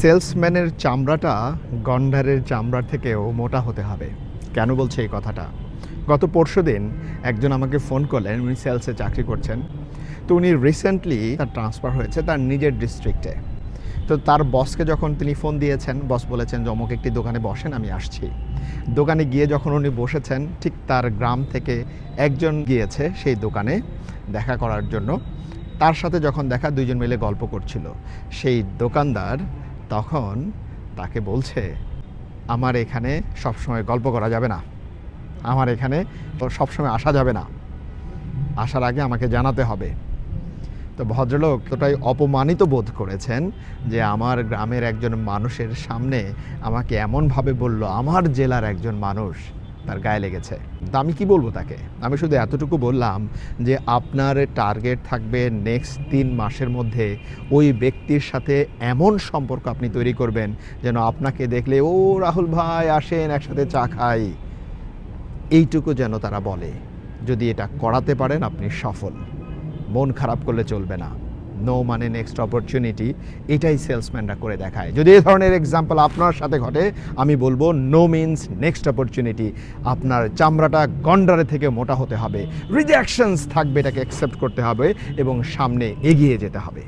সেলসম্যানের চামড়াটা গন্ডারের চামড়ার থেকেও মোটা হতে হবে। কেন বলছে এই কথাটা? গত পরশুদিন একজন আমাকে ফোন করলেন, উনি সেলসে চাকরি করছেন। তো উনি রিসেন্টলি তার ট্রান্সফার হয়েছে তার নিজের ডিস্ট্রিক্টে। তো তার বসকে যখন তিনি ফোন দিয়েছেন, বস বলেছেন যে অমুক একটি দোকানে বসেন, আমি আসছি। দোকানে গিয়ে যখন উনি বসেছেন, ঠিক তার গ্রাম থেকে একজন গিয়েছে সেই দোকানে দেখা করার জন্য। তার সাথে যখন দেখা, দুইজন মিলে গল্প করছিল। সেই দোকানদার তখন তাকে বলছে, আমার এখানে সবসময় গল্প করা যাবে না, আমার এখানে সবসময় আসা যাবে না, আসার আগে আমাকে জানাতে হবে। তো ভদ্রলোক এতটাই অপমানিত বোধ করেছেন যে আমার গ্রামের একজন মানুষের সামনে আমাকে এমনভাবে বলল, আমার জেলার একজন মানুষ, তার গায়ে লেগেছে। তা আমি কি বলবো তাকে? আমি শুধু এতটুকু বললাম যে আপনার টার্গেট থাকবে নেক্সট 3 মাসের মধ্যে ওই ব্যক্তির সাথে এমন সম্পর্ক আপনি তৈরি করবেন যেন আপনাকে দেখলে, ও রাহুল ভাই আসেন একসাথে চা খাই, এইটুকু যেন তারা বলে। যদি এটা করাতে পারেন আপনি সফল। মন খারাপ করলে চলবে না। নো মানে নেক্সট অপরচুনিটি, এটাই সেলসম্যানরা করে দেখায়। যদি এই ধরনের এক্সাম্পল আপনার সাথে ঘটে, আমি বলবো নো মিনস নেক্সট অপরচুনিটি। আপনার চামড়াটা গন্ডারের থেকে মোটা হতে হবে, রিজেকশনস থাকবে, এটাকে অ্যাকসেপ্ট করতে হবে এবং সামনে এগিয়ে যেতে হবে।